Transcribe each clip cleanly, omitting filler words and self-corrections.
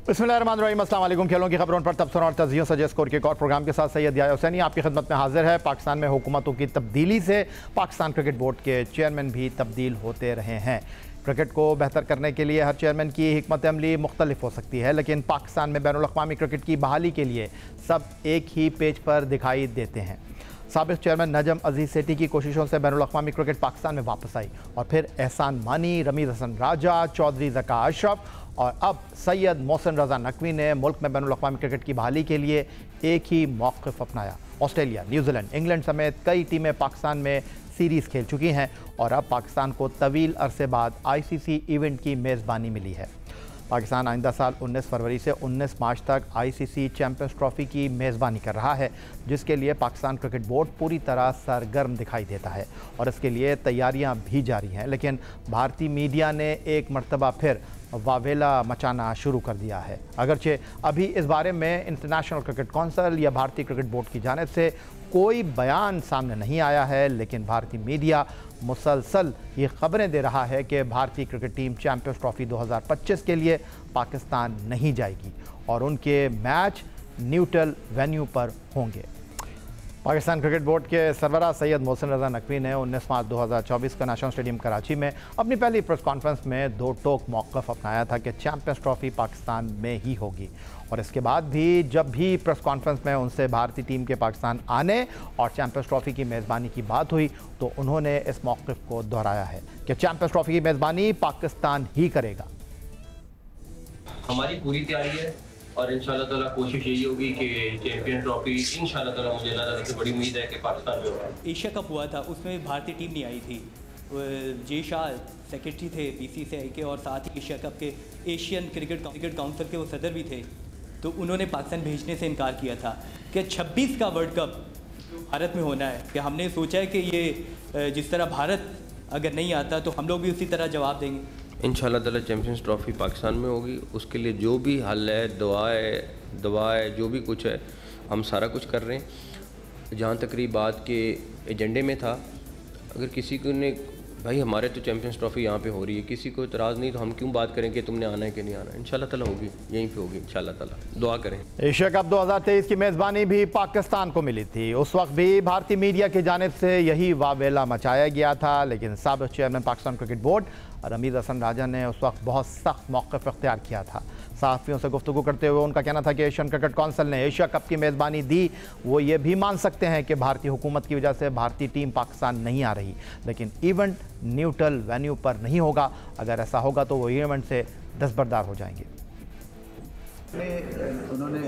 बिस्मिल्लाहिर्रहमानिर्रहीम, अस्सलाम वालेकुम। खेलों की खबरों पर तबसरा और तज़कियों सजे स्कोर के एक और प्रोग्राम के साथ सैयद याह्या हुसैनी आपकी खिदमत में हाजिर है। पाकिस्तान में हुकूमतों की तब्दीली से पाकिस्तान क्रिकेट बोर्ड के चेयरमैन भी तब्दील होते रहे हैं। क्रिकेट को बेहतर करने के लिए हर चेयरमैन की हिकमत अमली मुख्तलिफ हो सकती है, लेकिन पाकिस्तान में बैनुल अक़वामी क्रिकेट की बहाली के लिए सब एक ही पेज पर दिखाई देते हैं। साबिक़ चेयरमैन नजम अजीज़ सेठी की कोशिशों से बैनुल अक़वामी क्रिकेट पाकिस्तान में वापस आई और फिर एहसान मानी, रमीज़ हसन राजा, चौधरी ज़का अशरफ और अब सैयद मोहसिन रज़ा नकवी ने मुल्क में बैनुल अक़वामी क्रिकेट की बहाली के लिए एक ही मौक़िफ़ अपनाया। ऑस्ट्रेलिया, न्यूजीलैंड, इंग्लैंड समेत कई टीमें पाकिस्तान में सीरीज़ खेल चुकी हैं और अब पाकिस्तान को तवील अरसे बाद ICC इवेंट की मेज़बानी मिली है। पाकिस्तान आइंदा साल 19 फरवरी से 19 मार्च तक ICC चैम्पियंस ट्रॉफ़ी की मेज़बानी कर रहा है, जिसके लिए पाकिस्तान क्रिकेट बोर्ड पूरी तरह सरगर्म दिखाई देता है और इसके लिए तैयारियां भी जारी हैं। लेकिन भारतीय मीडिया ने एक मरतबा फिर वावेला मचाना शुरू कर दिया है। अगरचे अभी इस बारे में इंटरनेशनल क्रिकेट काउंसिल या भारतीय क्रिकेट बोर्ड की जानिब से कोई बयान सामने नहीं आया है, लेकिन भारतीय मीडिया मुसलसल ये खबरें दे रहा है कि भारतीय क्रिकेट टीम चैम्पियंस ट्रॉफ़ी 2025 के लिए पाकिस्तान नहीं जाएगी और उनके मैच न्यूट्रल वेन्यू पर होंगे। पाकिस्तान क्रिकेट बोर्ड के सरबराह सैयद मोहसिन रज़ा नकवी ने 19 मार्च 2024 को नेशनल स्टेडियम कराची में अपनी पहली प्रेस कॉन्फ्रेंस में दो टोक मौक़िफ़ अपनाया था कि चैम्पियंस ट्रॉफ़ी पाकिस्तान में ही होगी और इसके बाद भी जब भी प्रेस कॉन्फ्रेंस में उनसे भारतीय टीम के पाकिस्तान आने और चैम्पियंस ट्रॉफ़ी की मेज़बानी की बात हुई तो उन्होंने इस मौक़िफ़ को दोहराया है कि चैम्पियंस ट्रॉफ़ी की मेज़बानी पाकिस्तान ही करेगा। हमारी पूरी तैयारी है और इंशाल्लाह ताला कोशिश यही होगी कि चैंपियन ट्रॉफी इंशाल्लाह ताला, मुझे अल्लाह से बड़ी उम्मीद है कि पाकिस्तान में होगा। एशिया कप हुआ था, उसमें भारतीय टीम नहीं आई थी। जे शाह सेक्रेटरी थे BCCI के और साथ ही एशिया कप के एशियन क्रिकेट काउंसिल के वो सदर भी थे, तो उन्होंने पाकिस्तान भेजने से इनकार किया था कि 26 का वर्ल्ड कप भारत में होना है। कि हमने सोचा है कि ये जिस तरह भारत अगर नहीं आता तो हम लोग भी उसी तरह जवाब देंगे। इंशाल्लाह ताला चैम्पियंस ट्रॉफ़ी पाकिस्तान में होगी। उसके लिए जो भी हल है, दवा है, जो भी कुछ है, हम सारा कुछ कर रहे हैं। जहाँ तक रही बात के एजेंडे में था, अगर किसी को ने भाई हमारे तो चैम्पियंस ट्रॉफ़ी यहाँ पे हो रही है, किसी को इतराज़ नहीं, तो हम क्यों बात करें कि तुमने आना है कि नहीं आना। इंशाल्लाह ताला होगी, यहीं पे होगी इंशाल्लाह ताला, दुआ करें। एशिया कप 2023 की मेज़बानी भी पाकिस्तान को मिली थी। उस वक्त भी भारतीय मीडिया की जानिब से यही वावेला मचाया गया था, लेकिन साबिक़ chairman Pakistan cricket board Rameez Hasan Raja ने उस वक्त बहुत सख्त मौक़िफ़ इख्तियार किया था। सहाफ़ियों से गुफ्तगू करते हुए उनका कहना था कि एशियन क्रिकेट काउंसिल ने एशिया कप की मेज़बानी दी, वो ये भी मान सकते हैं कि भारतीय हुकूमत की वजह से भारतीय टीम पाकिस्तान नहीं आ रही, लेकिन इवेंट न्यूट्रल वेन्यू पर नहीं होगा। अगर ऐसा होगा तो वो इवेंट से दस्तबरदार हो जाएंगे। उन्होंने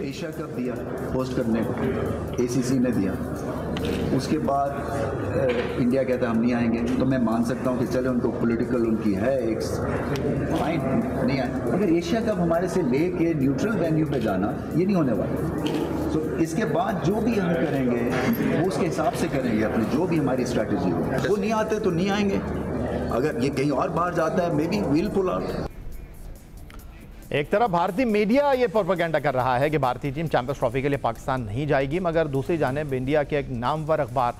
एशिया कप दिया होस्ट करने को, ACC ने दिया, उसके बाद इंडिया कहता है हम नहीं आएंगे, तो मैं मान सकता हूँ कि चले उनको पॉलिटिकल उनकी है एक फाइन, नहीं आए। अगर एशिया कप हमारे से लेके न्यूट्रल वेन्यू पे जाना, ये नहीं होने वाला। तो इसके बाद जो भी हम करेंगे वो उसके हिसाब से करेंगे, अपनी जो भी हमारी स्ट्रैटेजी हो। वो नहीं आते तो नहीं आएंगे, अगर ये कहीं और बाहर जाता है maybe will pull out. एक तरफ भारतीय मीडिया ये प्रोपेगेंडा कर रहा है कि भारतीय टीम चैंपियंस ट्रॉफी के लिए पाकिस्तान नहीं जाएगी, मगर दूसरी जानिब इंडिया के एक नामवर अखबार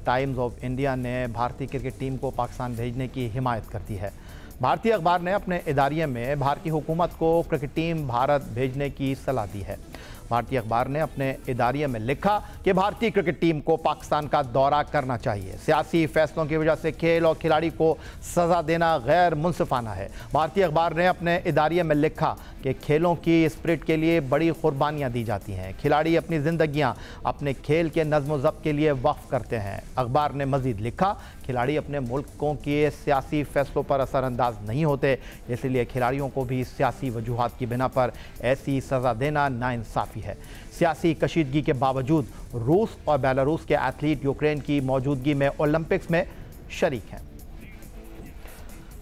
टाइम्स ऑफ इंडिया ने भारतीय क्रिकेट टीम को पाकिस्तान भेजने की हिमायत कर दी है। भारतीय अखबार ने अपने इदारिये में भारतीय हुकूमत को क्रिकेट टीम भारत भेजने की सलाह दी है। भारतीय अखबार ने अपने इदारिये में लिखा कि भारतीय क्रिकेट टीम को पाकिस्तान का दौरा करना चाहिए। सियासी फैसलों की वजह से खेल और खिलाड़ी को सज़ा देना गैर मुनसिफाना है। भारतीय अखबार ने अपने इदारिये में लिखा कि खेलों की स्पिरिट के लिए बड़ी कुर्बानियाँ दी जाती हैं। खिलाड़ी अपनी ज़िंदगियाँ अपने खेल के नज़्म व ज़ब्त के लिए वक्फ करते हैं। अखबार ने मज़ीद लिखा, खिलाड़ी अपने मुल्कों के सियासी फैसलों पर असरअंदाज नहीं होते, इसलिए खिलाड़ियों को भी सियासी वजूहात की बिना पर ऐसी सज़ा देना नाइंसाफ़ी है। सियासी कशीदगी के बावजूद रूस और बेलारूस के एथलीट यूक्रेन की मौजूदगी में ओलंपिक्स में शरीक हैं।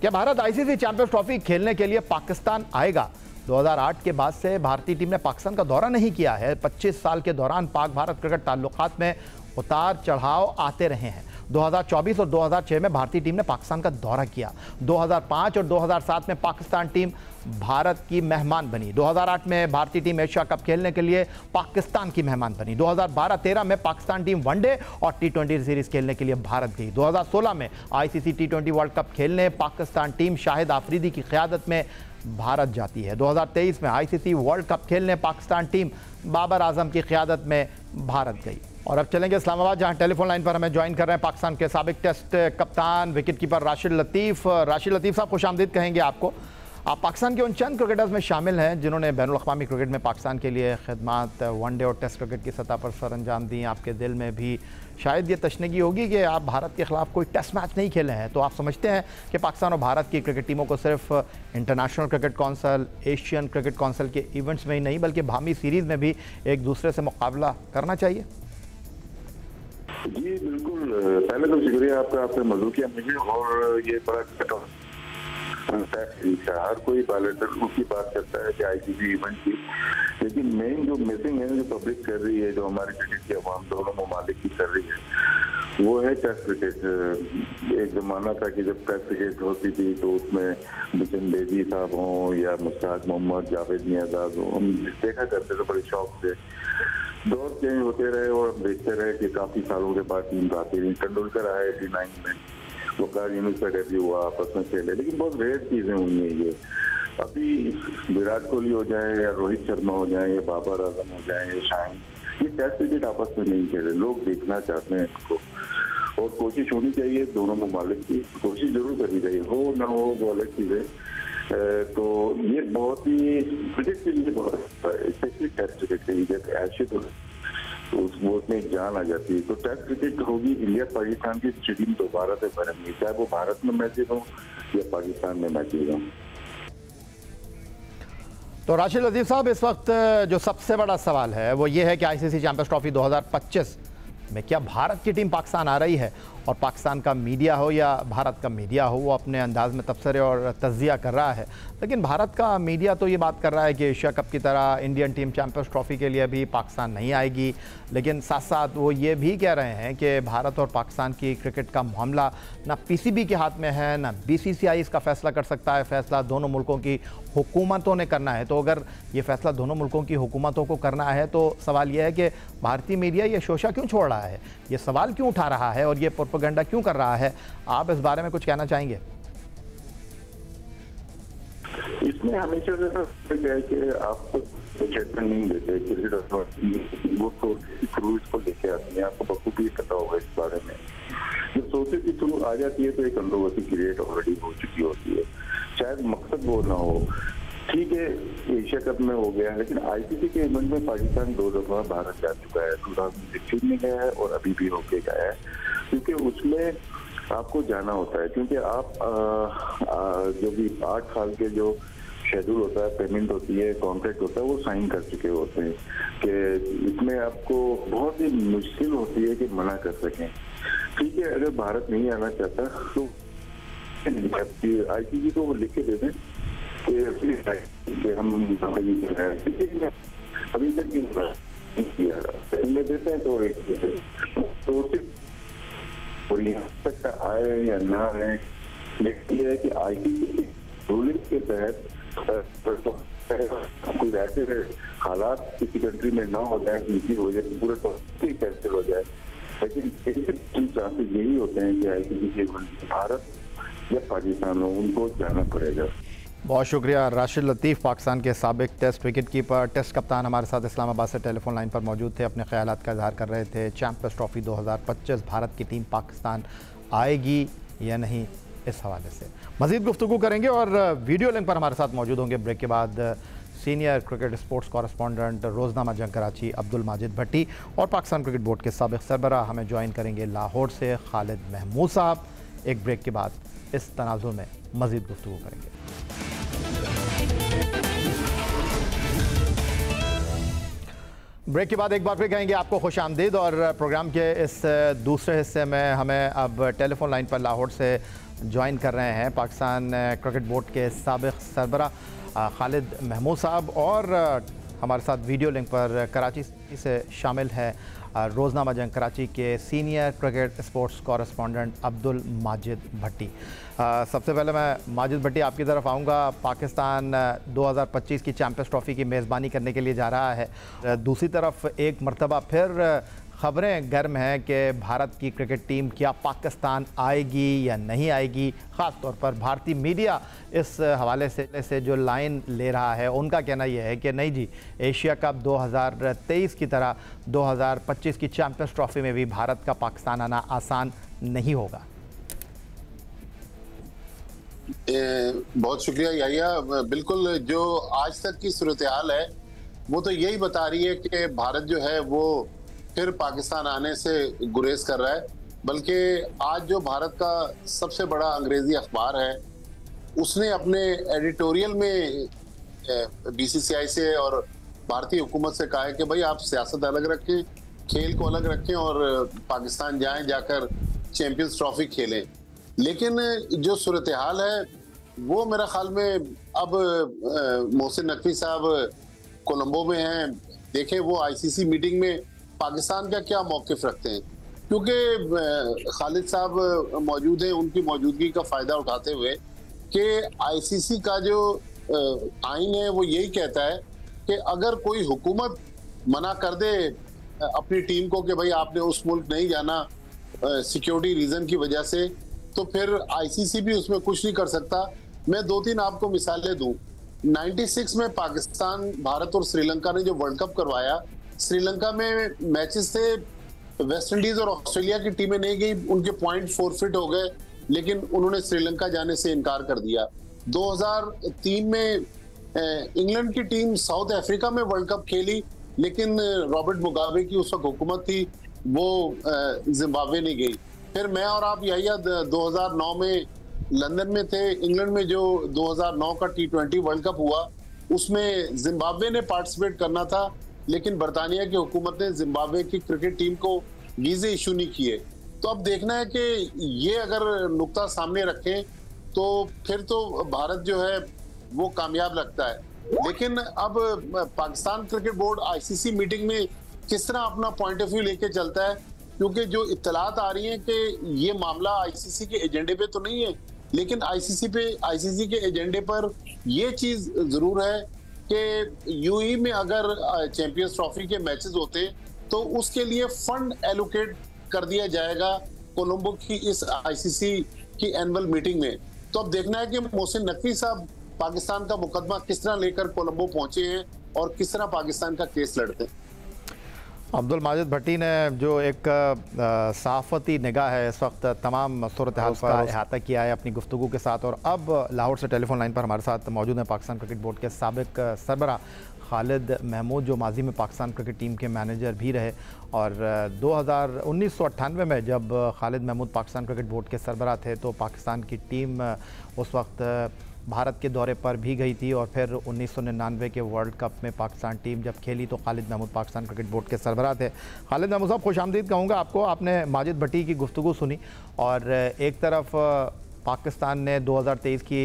क्या भारत ICC चैंपियंस ट्रॉफी खेलने के लिए पाकिस्तान आएगा? 2008 के बाद से भारतीय टीम ने पाकिस्तान का दौरा नहीं किया है। 25 साल के दौरान पाक भारत क्रिकेट ताल्लुकात में उतार चढ़ाव आते रहे हैं। 2024 और 2006 में भारतीय टीम ने पाकिस्तान का दौरा किया। 2005 और 2007 में पाकिस्तान टीम भारत की मेहमान बनी। 2008 में भारतीय टीम एशिया कप खेलने के लिए पाकिस्तान की मेहमान बनी। 2012-13 में पाकिस्तान टीम वनडे और T20 सीरीज खेलने के लिए भारत गई। 2016 में ICC T20 वर्ल्ड कप खेलने पाकिस्तान टीम शाहिद आफरीदी की क़यादत में भारत जाती है। 2023 में आईसीसी वर्ल्ड कप खेलने पाकिस्तान टीम बाबर आजम की क़यादत में भारत गई। और अब चलेंगे इस्लामाबाद, जहां टेलीफोन लाइन पर हमें ज्वाइन कर रहे हैं पाकिस्तान के साबिक टेस्ट कप्तान विकेट कीपर राशिद लतीफ़। राशिद लतीफ़ साहब, खुशामदीद कहेंगे आपको। आप पाकिस्तान के उन चंद क्रिकेटर्स में शामिल हैं जिन्होंने बैनुल-अक़वामी क्रिकेट में पाकिस्तान के लिए खिदमात वनडे और टेस्ट क्रिकेट की सतह पर सर अंजाम दी। आपके दिल में भी शायद ये तशनगी होगी कि आप भारत के ख़िलाफ़ कोई टेस्ट मैच नहीं खेले हैं, तो आप समझते हैं कि पाकिस्तान और भारत की क्रिकेट टीमों को सिर्फ international cricket council, Asian cricket council के इवेंट्स में ही नहीं बल्कि बाहमी सीरीज़ में भी एक दूसरे से मुकाबला करना चाहिए? जी बिल्कुल, पहले तो शुक्रिया आपका, आपने मौजूद किया मुझे। और ये बड़ा हर कोई पायलट उसकी बात करता है कि आईसीसी इवेंट की, लेकिन मेन जो मिसिंग है, जो पब्लिक कर रही है, जो हमारे क्रिकेट की अवाम दोनों ममालिक की कर रही है, वो है टेस्ट क्रिकेट। एक जमाना था कि जब टेस्ट क्रिकेट होती थी तो उसमें बिशन बेदी साहब हों या मुश्ताक मोहम्मद, जावेद मियाँदाद हो, हम देखा करते थे बड़े शौक से। दौर चेंज होते रहे और हम देखते रहे कि काफ़ी सालों के बाद टीम आती रही। तेंदुलकर आए 89 में, वकार यूनुस का डेब्यू हुआ, आपस में खेले, लेकिन बहुत रेयर चीज़ें हुई हैं ये। अभी विराट कोहली हो जाए या रोहित शर्मा हो जाए या बाबर आजम हो जाए या शाहिन, ये टेस्ट क्रिकेट आपस में नहीं खेले। लोग देखना चाहते हैं इसको और कोशिश होनी चाहिए दोनों ममालिक की, कोशिश जरूर करनी चाहिए, हो ना हो वो अलग चीज़ें। तो ये बहुत ही क्रिकेट के लिए बहुत स्पेशली टेस्ट क्रिकेट के लिए, जैसे एशिया तो उसमें एक जान आ जाती है। तो टेस्ट क्रिकेट होगी इंडिया पाकिस्तान की स्टेडियम दोबारा से भरेंगे, चाहे वो भारत में मैचेज हो या पाकिस्तान में मैचेज हो। तो राशिद लतीफ़ साहब, इस वक्त जो सबसे बड़ा सवाल है वो ये है कि आईसीसी चैंपियंस ट्रॉफी 2025 में क्या भारत की टीम पाकिस्तान आ रही है? और पाकिस्तान का मीडिया हो या भारत का मीडिया हो, वो अपने अंदाज में तबसरे और तज्जिया कर रहा है, लेकिन भारत का मीडिया तो ये बात कर रहा है कि एशिया कप की तरह इंडियन टीम चैंपियंस ट्रॉफी के लिए भी पाकिस्तान नहीं आएगी। लेकिन साथ साथ वो ये भी कह रहे हैं कि भारत और पाकिस्तान की क्रिकेट का मामला ना पीसीबी के हाथ में है, ना बीसीसीआई इसका फ़ैसला कर सकता है। फ़ैसला दोनों मुल्कों की हुकूमतों ने करना है। तो अगर ये फ़ैसला दोनों मुल्कों की हुकूमतों को करना है तो सवाल यह है कि भारतीय मीडिया ये शोशा क्यों छोड़ रहा है, ये सवाल क्यों उठा रहा है और ये प्रोपेगेंडा क्यों कर रहा है? आप इस बारे में कुछ कहना चाहेंगे? इसमें हमेशा से है कि आपको स्टेटमेंट नहीं देते, क्रिकेट वो थ्रू इसको लेके आती है, आपको बखूबी पता होगा इस बारे में। जब सोर्सेज के थ्रू आ जाती है तो एक कंट्रोवर्सी क्रिएट ऑलरेडी हो चुकी होती है, शायद मकसद वो ना हो। ठीक है, एशिया कप में हो गया, लेकिन आईसीसी के इवेंट में पाकिस्तान 2 दफा भारत जा चुका है, 2016 में गया है और अभी भी होके गया है, क्योंकि उसमें आपको जाना होता है, क्योंकि आप जो भी 8 साल के जो शेड्यूल होता है, पेमेंट होती है, कॉन्ट्रैक्ट होता है, वो साइन कर चुके होते हैं कि इसमें आपको बहुत ही मुश्किल होती है कि मना कर सकें। ठीक है, अगर भारत नहीं आना चाहता तो आईसीसी को वो लिख के दे दें कि हम अभी तक किया देते हैं तो और यहाँ तक आए या ना आए, लेकिन ये है कि आईसीसी रूलिंग के तहत कोई ऐसे हालात किसी कंट्री में ना हो जाए, नीति हो जाए, पूरे टॉपिक कैंसिल हो जाए। लेकिन चांसेस यही होते हैं कि आईसीसी के भारत या पाकिस्तान हो, उनको जाना पड़ेगा। बहुत शुक्रिया। राशिद लतीफ़, पाकिस्तान के साबिक टेस्ट विकेट कीपर, टेस्ट कप्तान, हमारे साथ इस्लामाबाद से टेलीफोन लाइन पर मौजूद थे, अपने ख्यालात का इजहार कर रहे थे। चैंपियंस ट्रॉफी 2025 भारत की टीम पाकिस्तान आएगी या नहीं, इस हवाले से मज़ीद गुफ्तगू करेंगे और वीडियो लिंक पर हमारे साथ मौजूद होंगे ब्रेक के बाद सीनियर क्रिकेट स्पोर्ट्स कॉरेस्पॉन्डेंट रोज़नामा जंग कराची अब्दुल माजिद भट्टी और पाकिस्तान क्रिकेट बोर्ड के साबिक सरबराह हमें ज्वाइन करेंगे लाहौर से खालिद महमूद साहब। एक ब्रेक के बाद इस तनाज़ुर में मज़ीद गुफ्तगू करेंगे। ब्रेक के बाद एक बार फिर कहेंगे आपको खुश आमदीद और प्रोग्राम के इस दूसरे हिस्से में हमें अब टेलीफोन लाइन पर लाहौर से ज्वाइन कर रहे हैं पाकिस्तान क्रिकेट बोर्ड के साबिक सरबराह खालिद महमूद साहब और हमारे साथ वीडियो लिंक पर कराची से शामिल है रोज़नामा जंग कराची के senior cricket sports correspondent Abdul Majid Bhatti. सबसे पहले मैं माजिद भट्टी आपकी तरफ आऊँगा। पाकिस्तान 2025 की चैंपियंस ट्रॉफ़ी की मेज़बानी करने के लिए जा रहा है। दूसरी तरफ एक मरतबा फिर खबरें गर्म हैं कि भारत की क्रिकेट टीम क्या पाकिस्तान आएगी या नहीं आएगी। ख़ास तौर पर भारतीय मीडिया इस हवाले से जो लाइन ले रहा है, उनका कहना यह है कि नहीं जी, एशिया कप 2023 की तरह 2025 की चैंपियंस ट्रॉफी में भी भारत का पाकिस्तान आना आसान नहीं होगा। बहुत शुक्रिया याहिया। बिल्कुल, जो आज तक की सूरत हाल है वो तो यही बता रही है कि भारत जो है वो फिर पाकिस्तान आने से गुरेज कर रहा है। बल्कि आज जो भारत का सबसे बड़ा अंग्रेजी अखबार है, उसने अपने एडिटोरियल में बीसीसीआई से और भारतीय हुकूमत से कहा है कि भाई आप सियासत अलग रखें, खेल को अलग रखें और पाकिस्तान जाएं, जाकर चैंपियंस ट्रॉफी खेलें। लेकिन जो सूरत हाल है वो मेरा ख्याल में अब मोहसिन नकवी साहब कोलंबो में हैं। देखें वो आईसीसी मीटिंग में पाकिस्तान का क्या मौक़िफ़ रखते हैं, क्योंकि खालिद साहब मौजूद हैं। उनकी मौजूदगी का फ़ायदा उठाते हुए कि आईसीसी का जो आइन है वो यही कहता है कि अगर कोई हुकूमत मना कर दे अपनी टीम को कि भाई आपने उस मुल्क नहीं जाना सिक्योरिटी रीज़न की वजह से, तो फिर आईसीसी भी उसमें कुछ नहीं कर सकता। मैं 2-3 आपको मिसालें दूं। 96 में पाकिस्तान, भारत और श्रीलंका ने जो वर्ल्ड कप करवाया, श्रीलंका में मैचेस थे, वेस्ट इंडीज और ऑस्ट्रेलिया की टीमें नहीं गई, उनके पॉइंट फोरफिट हो गए, लेकिन उन्होंने श्रीलंका जाने से इनकार कर दिया। 2003 में इंग्लैंड की टीम साउथ अफ्रीका में वर्ल्ड कप खेली, लेकिन रॉबर्ट मुगाबे की उस वक्त हुकूमत थी, वो जिम्बाब्वे नहीं गई। फिर मैं और आप यही 2009 में लंदन में थे। इंग्लैंड में जो 2009 का T20 वर्ल्ड कप हुआ, उसमें जिम्बाब्वे ने पार्टिसिपेट करना था, लेकिन बरतानिया की हुकूमत ने जिम्बाब्वे की क्रिकेट टीम को वीज़े इशू नहीं किए। तो अब देखना है कि ये अगर नुक्ता सामने रखें तो फिर तो भारत जो है वो कामयाब लगता है। लेकिन अब Pakistan cricket board ICC meeting में किस तरह अपना पॉइंट ऑफ व्यू लेके चलता है, क्योंकि जो इत्तलात आ रही हैं कि ये मामला आईसीसी के एजेंडे पे तो नहीं है, लेकिन आईसीसी के एजेंडे पर ये चीज जरूर है कि यूएई में अगर चैंपियंस ट्रॉफी के मैचेस होते तो उसके लिए फंड एलोकेट कर दिया जाएगा कोलंबो की इस आईसीसी की एनुअल मीटिंग में। तो अब देखना है कि मोहसिन नकवी साहब पाकिस्तान का मुकदमा किस तरह लेकर कोलंबो पहुंचे हैं और किस तरह पाकिस्तान का केस लड़ते हैं। अब्दुल माजिद भट्टी ने जो एक सहाफ़ती निगाह है इस वक्त तमाम सूरत हाल का अहाता किया है अपनी गुफ्तगू के साथ। और अब लाहौर से टेलीफोन लाइन पर हमारे साथ मौजूद हैं पाकिस्तान क्रिकेट बोर्ड के साबिक सरबराह खालिद महमूद, जो माजी में पाकिस्तान क्रिकेट टीम के मैनेजर भी रहे। और 1998 में जब खालिद महमूद पाकिस्तान क्रिकेट बोर्ड के सरबराह थे तो पाकिस्तान की टीम उस वक्त भारत के दौरे पर भी गई थी। और फिर 1999 के वर्ल्ड कप में पाकिस्तान टीम जब खेली तो खालिद महमूद पाकिस्तान क्रिकेट बोर्ड के सरबरा थे। खालिद महमूद साहब, खुशामदीद कहूँगा आपको। आपने माजिद भट्टी की गुफ्तगू सुनी और एक तरफ पाकिस्तान ने 2023 की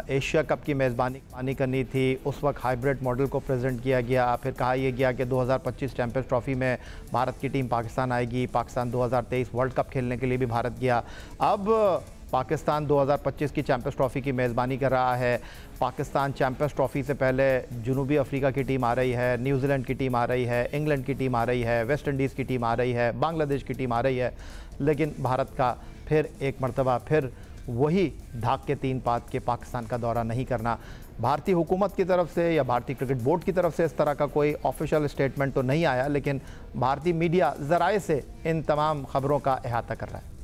एशिया कप की मेज़बानी करनी थी, उस वक्त हाइब्रिड मॉडल को प्रेजेंट किया गया। फिर कहा यह गया कि 2025 चैंपियंस ट्रॉफी में भारत की टीम पाकिस्तान आएगी। पाकिस्तान 2023 वर्ल्ड कप खेलने के लिए भी भारत गया। अब पाकिस्तान 2025 की चैंपियंस ट्रॉफी की मेज़बानी कर रहा है। पाकिस्तान चैंपियंस ट्रॉफी से पहले जनूबी अफ्रीका की टीम आ रही है, न्यूजीलैंड की टीम आ रही है, इंग्लैंड की टीम आ रही है, वेस्ट इंडीज़ की टीम आ रही है, बांग्लादेश की टीम आ रही है। लेकिन भारत का फिर एक मरतबा फिर वही धाक के 3 पात के पाकिस्तान का दौरा नहीं करना। भारतीय हुकूमत की तरफ से या भारतीय क्रिकेट बोर्ड की तरफ से इस तरह का कोई ऑफिशियल स्टेटमेंट तो नहीं आया, लेकिन भारतीय मीडिया ज़राए से इन तमाम खबरों का अहाता कर रहा है।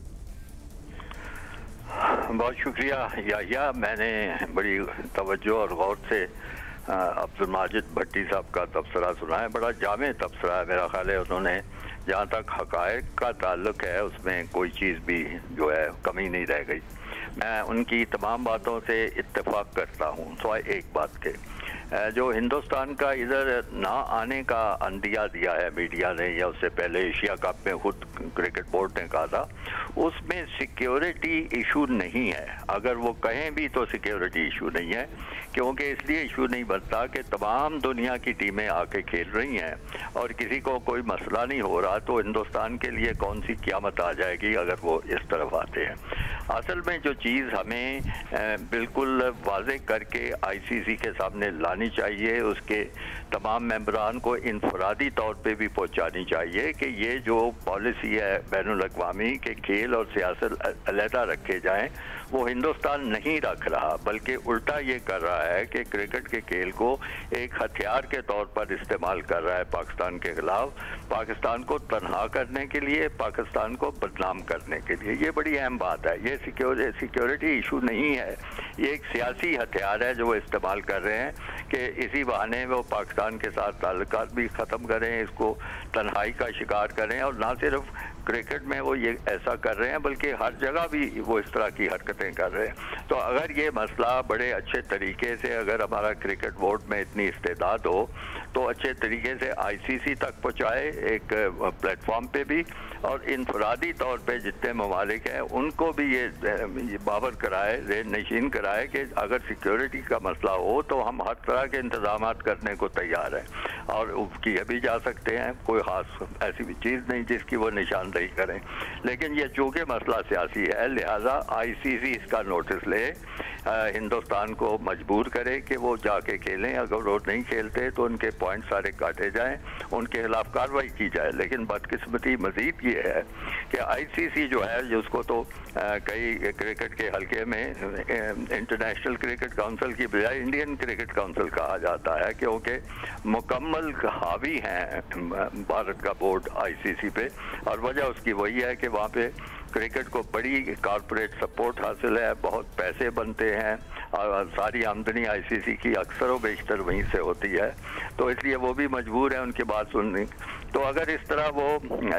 बहुत शुक्रिया याहिया। मैंने बड़ी तवज्जो और गौर से अब्दुल माजिद भट्टी साहब का तबसरा सुना है। बड़ा जामे तबसरा है। मेरा ख्याल है उन्होंने जहाँ तक हक़ाइक़ का ताल्लुक़ है उसमें कोई चीज़ भी जो है कमी नहीं रह गई। मैं उनकी तमाम बातों से इत्तेफाक करता हूँ, सिवाय एक बात के, जो हिंदुस्तान का इधर ना आने का अंदिया दिया है मीडिया ने, या उससे पहले एशिया कप में खुद क्रिकेट बोर्ड ने कहा था, उसमें सिक्योरिटी इशू नहीं है। अगर वो कहें भी तो सिक्योरिटी इशू नहीं है, क्योंकि इसलिए इशू नहीं बनता कि तमाम दुनिया की टीमें आके खेल रही हैं और किसी को कोई मसला नहीं हो रहा, तो हिंदुस्तान के लिए कौन सी क़यामत आ जाएगी अगर वो इस तरफ आते हैं। असल में जो चीज़ हमें बिल्कुल वाज़ेह करके आईसीसी के सामने लानी पहुंचानी चाहिए, उसके तमाम मेंबरान को इनफरादी तौर पे भी पहुंचानी चाहिए कि ये जो पॉलिसी है बैनुल अक़वामी के खेल और सियासत अलहदा रखे जाएं, वो हिंदुस्तान नहीं रख रहा, बल्कि उल्टा ये कर रहा है कि क्रिकेट के खेल को एक हथियार के तौर पर इस्तेमाल कर रहा है पाकिस्तान के खिलाफ, पाकिस्तान को तनहा करने के लिए, पाकिस्तान को बदनाम करने के लिए। ये बड़ी अहम बात है। ये सिक्योरिटी इशू नहीं है, ये एक सियासी हथियार है जो वो इस्तेमाल कर रहे हैं कि इसी बहाने वो पाकिस्तान के साथ ताल्लुकात भी ख़त्म करें, इसको तन्हाई का शिकार करें। और ना सिर्फ क्रिकेट में वो ये ऐसा कर रहे हैं बल्कि हर जगह भी वो इस तरह की हरकतें कर रहे हैं। तो अगर ये मसला बड़े अच्छे तरीके से, अगर हमारा क्रिकेट बोर्ड में इतनी इस्तेदाद हो तो अच्छे तरीके से आईसीसी तक पहुँचाए एक प्लेटफॉर्म पे भी, और इनफरादी तौर पे जितने ममालिक हैं उनको भी ये बावर कराए, नशीन कराए कि अगर सिक्योरिटी का मसला हो तो हम हर तरह के इंतजाम करने को तैयार हैं और किए भी जा सकते हैं। कोई खास ऐसी भी चीज़ नहीं जिसकी वो निशानदेही करें, लेकिन ये चूँकि मसला सियासी है लिहाजा आईसीसी इसका नोटिस ले, हिंदुस्तान को मजबूर करे कि वो जाके खेलें। अगर वो नहीं खेलते तो उनके पॉइंट सारे काटे जाएं, उनके खिलाफ कार्रवाई की जाए। लेकिन बदकिस्मती मजीद ये है कि आईसीसी जो है जिसको तो कई क्रिकेट के हल्के में इंटरनेशनल क्रिकेट काउंसिल की बजाय इंडियन क्रिकेट काउंसिल कहा जाता है, क्योंकि मुकम्मल हावी हैं भारत का बोर्ड आईसीसी पे, और वजह उसकी वही है कि वहाँ पे क्रिकेट को बड़ी कॉरपोरेट सपोर्ट हासिल है, बहुत पैसे बनते हैं और सारी आमदनी आईसीसी की अक्सर व बेशतर वहीं से होती है, तो इसलिए वो भी मजबूर है उनकी बात सुनने। तो अगर इस तरह वो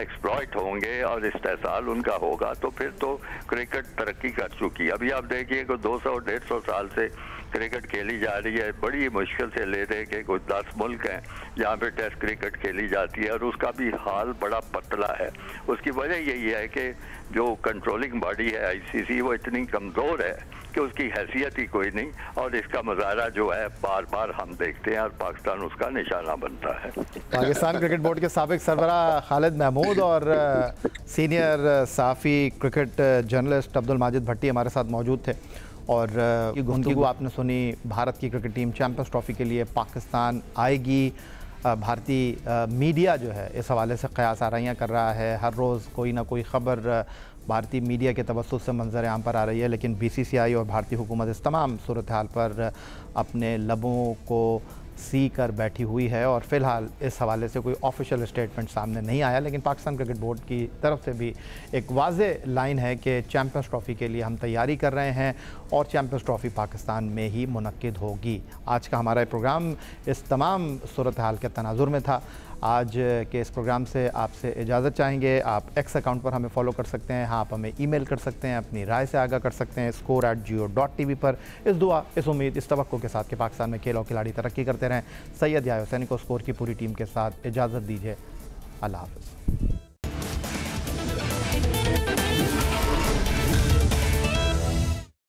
एक्सप्लॉइट होंगे और इस्तेसाल उनका होगा तो फिर तो क्रिकेट तरक्की कर चुकी है। अभी आप देखिए कि 200-150 साल से क्रिकेट खेली जा रही है, बड़ी मुश्किल से ले दे के कुछ 10 मुल्क हैं जहाँ पे टेस्ट क्रिकेट खेली जाती है और उसका भी हाल बड़ा पतला है। उसकी वजह यही है कि जो कंट्रोलिंग बॉडी है आईसीसी वो इतनी कमज़ोर है कि उसकी हैसियत ही कोई नहीं, और इसका मुजाहरा जो है बार बार हम देखते हैं और पाकिस्तान उसका निशाना बनता है। पाकिस्तान क्रिकेट बोर्ड के साबिक सरबरा खालिद महमूद और सीनियर साफ़ी क्रिकेट जर्नलिस्ट अब्दुल माजिद भट्टी हमारे साथ मौजूद थे और ये गुफ्तगू आपने सुनी। भारत की क्रिकेट टीम चैंपियंस ट्रॉफी के लिए पाकिस्तान आएगी। भारतीय मीडिया जो है इस हवाले से क़यास आराइयाँ कर रहा है, हर रोज़ कोई ना कोई ख़बर भारतीय मीडिया के तवस्सुत से मंजर आम पर आ रही है, लेकिन बीसीसीआई और भारतीय हुकूमत इस तमाम सूरत हाल पर अपने लबों को सी कर बैठी हुई है और फ़िलहाल इस हवाले से कोई ऑफिशियल स्टेटमेंट सामने नहीं आया। लेकिन पाकिस्तान क्रिकेट बोर्ड की तरफ से भी एक वाज़े लाइन है कि चैम्पियंस ट्रॉफ़ी के लिए हम तैयारी कर रहे हैं और चैम्पियंस ट्रॉफ़ी पाकिस्तान में ही मुनक्किद होगी। आज का हमारा प्रोग्राम इस तमाम सूरत हाल के तनाजुर में था। आज के इस प्रोग्राम से आपसे इजाज़त चाहेंगे। आप एक्स अकाउंट पर हमें फॉलो कर सकते हैं, हाँ आप हमें ईमेल कर सकते हैं, अपनी राय से आगाह कर सकते हैं score@geo.tv पर। इस दुआ, इस उम्मीद, इस तवक्को के साथ कि पाकिस्तान में खेल और खिलाड़ी तरक्की करते रहें। सैयद याह्या हुसैनी को स्कोर की पूरी टीम के साथ इजाज़त दीजिए। अल्लाह हाफ़िज़।